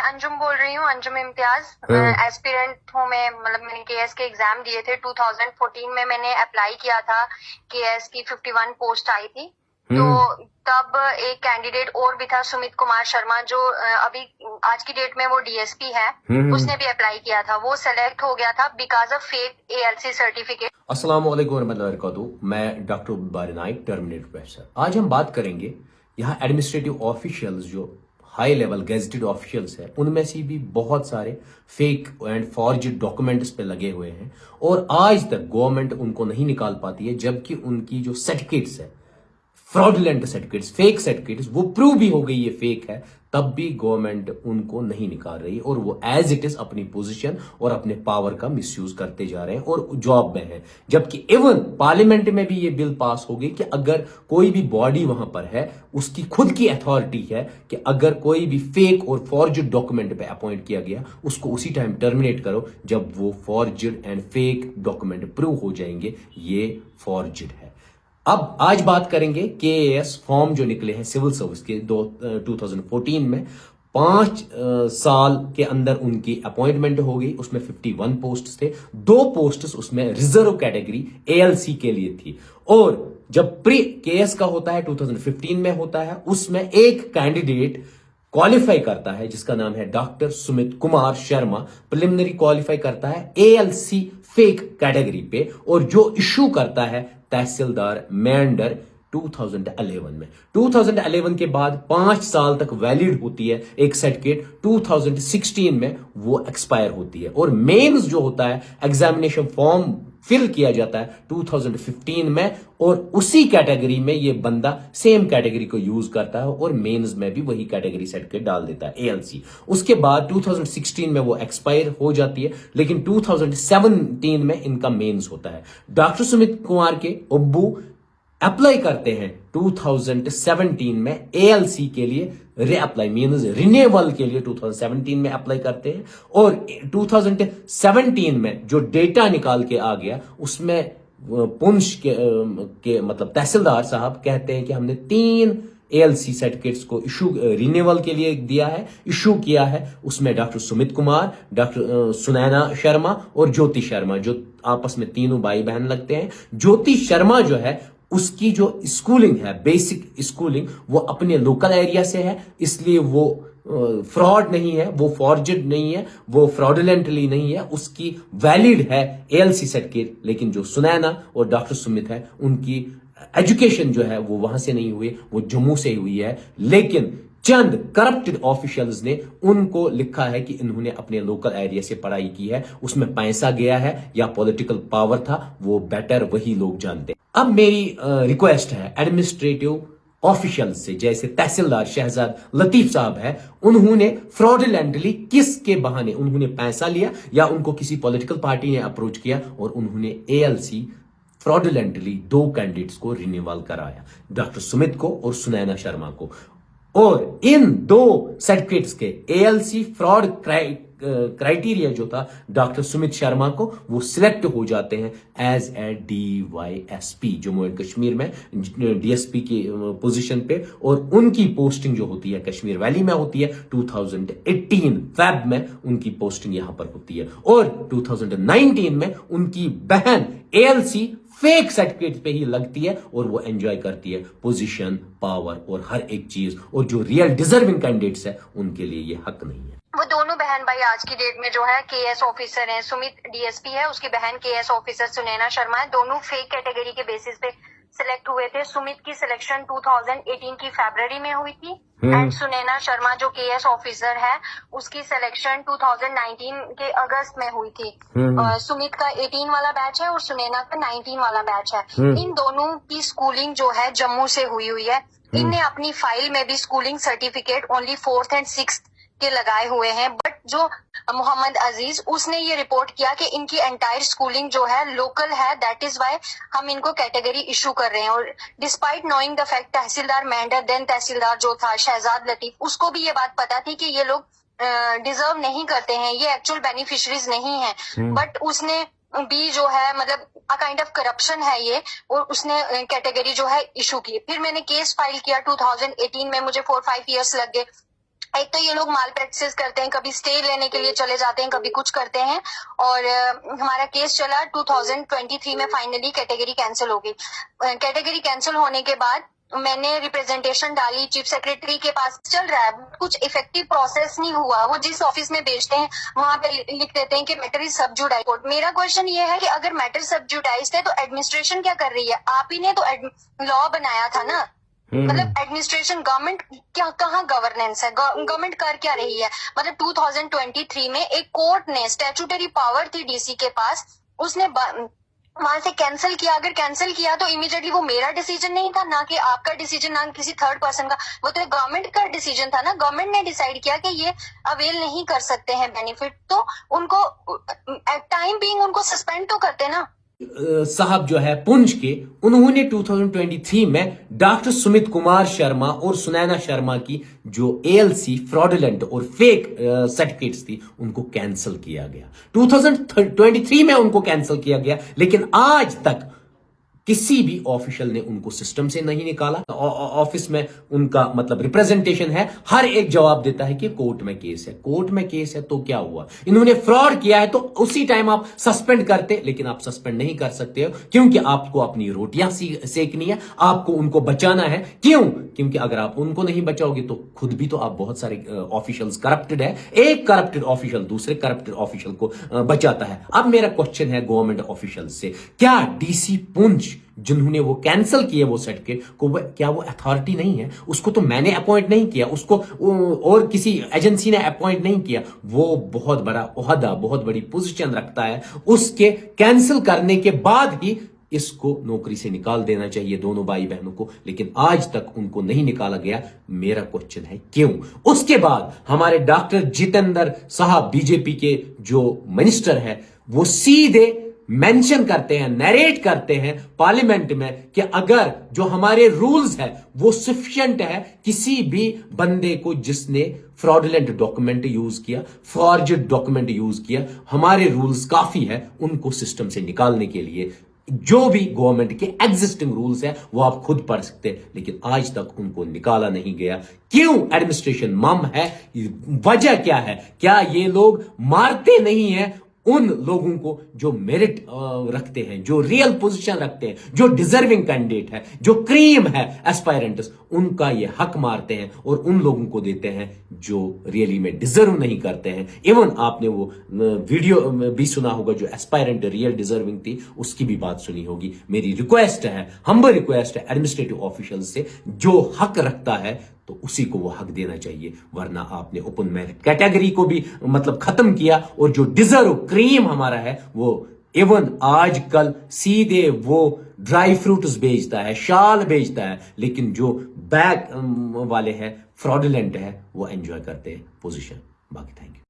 अंजुम बोल रही हूँ, अंजुम इम्तियाज। एस्पिरेंट हूँ मैं, मतलब मैंने केएस के एग्जाम दिए थे 2014 में। मैंने अप्लाई किया था, केएस की 51 पोस्ट आई थी। तो तब एक कैंडिडेट और भी था, सुमित कुमार शर्मा, जो अभी आज की डेट में वो डीएसपी है। उसने भी अप्लाई किया था, वो सेलेक्ट हो गया था because of fake ALC certificate. अस्सलाम वालेकुम रहमतुल्लाहि व बरकातुहू। मैं डॉक्टर बारी नाइक, टर्मिनेट प्रोफेसर। आज हम बात करेंगे यहाँ एडमिनिस्ट्रेटिव ऑफिशियल्स जो हाई लेवल गेजेटेड ऑफिशियल्स है, उनमें से भी बहुत सारे फेक एंड फॉर्ज्ड डॉक्यूमेंट्स पे लगे हुए हैं और आज तक गवर्नमेंट उनको नहीं निकाल पाती है, जबकि उनकी जो सर्टिफिकेट्स है, फ्रॉडुलेंट सर्टिफिकेट्स, फेक सर्टिफिकेट्स, वो प्रूव भी हो गई ये फेक है, तब भी गवर्नमेंट उनको नहीं निकाल रही और वो एज इट इज अपनी पोजीशन और अपने पावर का मिसयूज करते जा रहे हैं और जॉब में है। जबकि इवन पार्लियामेंट में भी ये बिल पास हो गई कि अगर कोई भी बॉडी वहां पर है, उसकी खुद की अथॉरिटी है कि अगर कोई भी फेक और फॉर्ज्ड डॉक्यूमेंट पे अपॉइंट किया गया, उसको उसी टाइम टर्मिनेट करो जब वो forged and fake document prove हो जाएंगे ये फॉर्ज्ड है। अब आज बात करेंगे केएएस फॉर्म जो निकले हैं सिविल सर्विस के 2014 में। 5 साल के अंदर उनकी अपॉइंटमेंट हो गई, उसमें 51 पोस्ट थे। 2 पोस्ट उसमें रिजर्व कैटेगरी एएलसी के लिए थी और जब प्री केएस का होता है 2015 में होता है, उसमें एक कैंडिडेट क्वालिफाई करता है जिसका नाम है doctor Sumit Kumar Sharma. Preliminary qualify करता है एएलसी फेक कैटेगरी पे और जो इशू करता है तहसीलदार मेंढर 2011 में। 2011 के बाद 5 साल तक वैलिड होती है एक सर्टिफिकेट, 2016 में वो एक्सपायर होती है और मेंस जो होता है एग्जामिनेशन फॉर्म फिल किया जाता है 2015 में और उसी कैटेगरी में ये बंदा सेम कैटेगरी को यूज करता है और मेंस में भी वही कैटेगरी सर्टिफिकेट डाल देता है एएलसी। उसके बाद 2016 में वो एक्सपायर हो जाती है, लेकिन 2017 में इनका मेंस होता है। डॉक्टर सुमित कुमार के अब्बू अप्लाई करते हैं 2017 में एएलसी के लिए, रीअप्लाई मींस रिन्यूअल के लिए 2017 में अप्लाई करते हैं और 2017 में जो डेटा निकाल के आ गया उसमें पुंछ के मतलब तहसीलदार साहब कहते हैं कि हमने 3 एएलसी सर्टिफिकेट्स को इशू रिन्यूअल के लिए दिया है, इशू किया है। उसमें डॉक्टर सुमित कुमार, डॉक्टर सुनैना शर्मा और ज्योति शर्मा, जो आपस में तीनों भाई बहन लगते हैं। ज्योति शर्मा जो है उसकी जो स्कूलिंग है, बेसिक स्कूलिंग, वो अपने लोकल एरिया से है, इसलिए वो फ्रॉड नहीं है, वो फॉर्जड नहीं है, वो फ्रॉडुलेंटली नहीं है, उसकी वैलिड है एएलसी सर्टिफिकेट। लेकिन जो सुनैना और डॉक्टर सुमित है उनकी एजुकेशन जो है वो वहां से नहीं हुई, वो जम्मू से हुई है। लेकिन चंद करप्टेड ऑफिशियल्स ने उनको लिखा है कि इन्होंने अपने लोकल एरिया से पढ़ाई की है, उसमें पैसा गया है या पॉलिटिकल पावर था, वो बेटर वही लोग जानते हैं। अब मेरी रिक्वेस्ट है एडमिनिस्ट्रेटिव ऑफिशियल से, जैसे तहसीलदार शहजाद लतीफ साहब है, उन्होंने फ्रॉडुलेंटली किसके बहाने उन्होंने पैसा लिया या उनको किसी पॉलिटिकल पार्टी ने अप्रोच किया और उन्होंने एएलसी फ्रॉडुलेंटली 2 कैंडिडेट्स को रिन्यूअल कराया, डॉक्टर सुमित को और सुनैना शर्मा को। और इन 2 सर्टिफिकेट्स के एएलसी फ्रॉड क्राइटेरिया जो था डॉक्टर सुमित शर्मा को, वो सिलेक्ट हो जाते हैं as a DYSP Jammu and Kashmir में, डीएसपी की पोजीशन पे, और उनकी पोस्टिंग जो होती है कश्मीर वैली में होती है। 2018 फेब में उनकी पोस्टिंग यहां पर होती है और 2019 में उनकी बहन एएलसी फेक सर्टिफिकेट पे ही लगती है और वो एंजॉय करती है पोजीशन, पावर और हर एक चीज, और जो रियल डिजर्विंग कैंडिडेट्स है उनके लिए ये हक नहीं है। वो दोनों बहन भाई आज की डेट में जो है केएस ऑफिसर हैं। सुमित डीएसपी है, उसकी बहन केएस ऑफिसर सुनैना शर्मा है। दोनों फेक कैटेगरी के बेसिस पे सिलेक्ट हुए थे। सुमित की सिलेक्शन 2018 की फरवरी में हुई थी एंड सुनैना शर्मा जो केएस ऑफिसर है उसकी सिलेक्शन 2019 के अगस्त में हुई थी। सुमित का 18 वाला बैच है और सुनैना का 19 वाला बैच है। इन दोनों की स्कूलिंग जो है जम्मू से हुई है। इनने अपनी फाइल में भी schooling certificate only 4th and 6th के लगाए हुए हैं, बट जो मोहम्मद अजीज उसने ये रिपोर्ट किया कि इनकी एंटायर स्कूलिंग जो है लोकल है, दैट इज वाई हम इनको कैटेगरी इशू कर रहे हैं। और डिस्पाइट नोइंग द फैक्ट तहसीलदार मेंढर देन तहसीलदार जो था शहजाद लतीफ, उसको भी ये बात पता थी कि ये लोग डिजर्व नहीं करते हैं, ये एक्चुअल बेनिफिशरीज नहीं है, बट उसने भी जो है मतलब काइंड ऑफ करप्शन है ये, और उसने कैटेगरी जो है इशू की। फिर मैंने केस फाइल किया 2018 में, मुझे 4-5 ईयर्स लग गए। एक तो ये लोग माल प्रैक्टिस करते हैं, कभी स्टे लेने के लिए चले जाते हैं, कभी कुछ करते हैं। और हमारा केस चला 2023 में, फाइनली कैटेगरी कैंसिल हो गई। कैटेगरी कैंसिल होने के बाद मैंने रिप्रेजेंटेशन डाली चीफ सेक्रेटरी के पास, चल रहा है, कुछ इफेक्टिव प्रोसेस नहीं हुआ। वो जिस ऑफिस में भेजते हैं वहां पे लिख देते हैं कि मैटर इज सब जुडाइज। मेरा क्वेश्चन ये है कि अगर मैटर सब जुडाइज है तो एडमिनिस्ट्रेशन क्या कर रही है? आप ही ने तो लॉ बनाया था ना, मतलब एडमिनिस्ट्रेशन, गवर्नमेंट क्या, कहाँ गवर्नेंस है? गवर्नमेंट कर क्या रही है? मतलब 2023 में एक कोर्ट ने, स्टैट्यूटरी पावर थी डीसी के पास, उसने वहां से कैंसिल किया। अगर कैंसिल किया तो इमीडिएटली वो मेरा डिसीजन नहीं था, ना कि आपका डिसीजन, ना किसी थर्ड पर्सन का, वो तो गवर्नमेंट का डिसीजन था ना। गवर्नमेंट ने डिसाइड किया कि ये अवेल नहीं कर सकते हैं बेनिफिट, तो उनको टाइम बीइंग उनको सस्पेंड तो करते ना। साहब जो है पुंछ के, उन्होंने 2023 में डॉक्टर सुमित कुमार शर्मा और सुनैना शर्मा की जो एएलसी फ्रॉडुलेंट और फेक सर्टिफिकेट्स थी उनको कैंसिल किया गया। 2023 में उनको कैंसिल किया गया, लेकिन आज तक किसी भी ऑफिशियल ने उनको सिस्टम से नहीं निकाला। ऑफिस में उनका मतलब रिप्रेजेंटेशन है, हर एक जवाब देता है कि कोर्ट में केस है, कोर्ट में केस है। तो क्या हुआ? इन्होंने फ्रॉड किया है तो उसी टाइम आप सस्पेंड करते, लेकिन आप सस्पेंड नहीं कर सकते हो क्योंकि आपको अपनी रोटियां सेकनी है, आपको उनको बचाना है। क्यों? क्योंकि अगर आप उनको नहीं बचाओगे तो खुद भी तो आप, बहुत सारे ऑफिशियल्स करप्टेड है, एक करप्टेड ऑफिशियल दूसरे करप्टेड ऑफिशियल को बचाता है। अब मेरा क्वेश्चन है गवर्नमेंट ऑफिशियल से, क्या डीसी पुंछ जिन्होंने वो कैंसिल किए वो सर्टिफिकेट को, क्या वो अथॉरिटी नहीं है? उसको तो मैंने अपॉइंट नहीं किया, उसको और किसी एजेंसी ने अपॉइंट नहीं किया। वो बहुत बड़ा ओहदा, बहुत बड़ी पोजीशन रखता है, उसके कैंसिल करने के बाद ही इसको नौकरी से निकाल देना चाहिए दोनों भाई बहनों को, लेकिन आज तक उनको नहीं निकाला गया। मेरा क्वेश्चन है क्यों? उसके बाद हमारे डॉक्टर जितेंद्र साहब, बीजेपी के जो मिनिस्टर है, वो सीधे मेंशन करते हैं, नरेट करते हैं पार्लियामेंट में कि अगर जो हमारे रूल्स है वो सफिशिएंट है, किसी भी बंदे को जिसने फ्रॉडुलेंट डॉक्यूमेंट यूज किया, फॉर्जड डॉक्यूमेंट यूज किया, हमारे रूल्स काफी है उनको सिस्टम से निकालने के लिए। जो भी गवर्नमेंट के एग्जिस्टिंग रूल्स है वो आप खुद पढ़ सकते हैं, लेकिन आज तक उनको निकाला नहीं गया। क्यों? एडमिनिस्ट्रेशन मम है। वजह क्या है? क्या ये लोग मारते नहीं है उन लोगों को जो मेरिट रखते हैं, जो रियल पोजीशन रखते हैं, जो डिजर्विंग कैंडिडेट है, जो क्रीम है एस्पायरेंट्स, उनका ये हक मारते हैं और उन लोगों को देते हैं जो रियली में डिजर्व नहीं करते हैं। इवन आपने वो वीडियो भी सुना होगा जो एस्पायरेंट रियल डिजर्विंग थी, उसकी भी बात सुनी होगी। मेरी रिक्वेस्ट है, हम्बल रिक्वेस्ट है एडमिनिस्ट्रेटिव ऑफिशियल से, जो हक रखता है तो उसी को वो हक देना चाहिए, वरना आपने ओपन मेरिट कैटेगरी को भी मतलब खत्म किया और जो डिजर्व क्रीम हमारा है वो इवन आजकल सीधे वो ड्राई फ्रूट्स बेचता है, शाल बेचता है, लेकिन जो बैक वाले हैं फ्रॉडुलेंट है वो एंजॉय करते हैं पोजीशन। बाकी थैंक यू।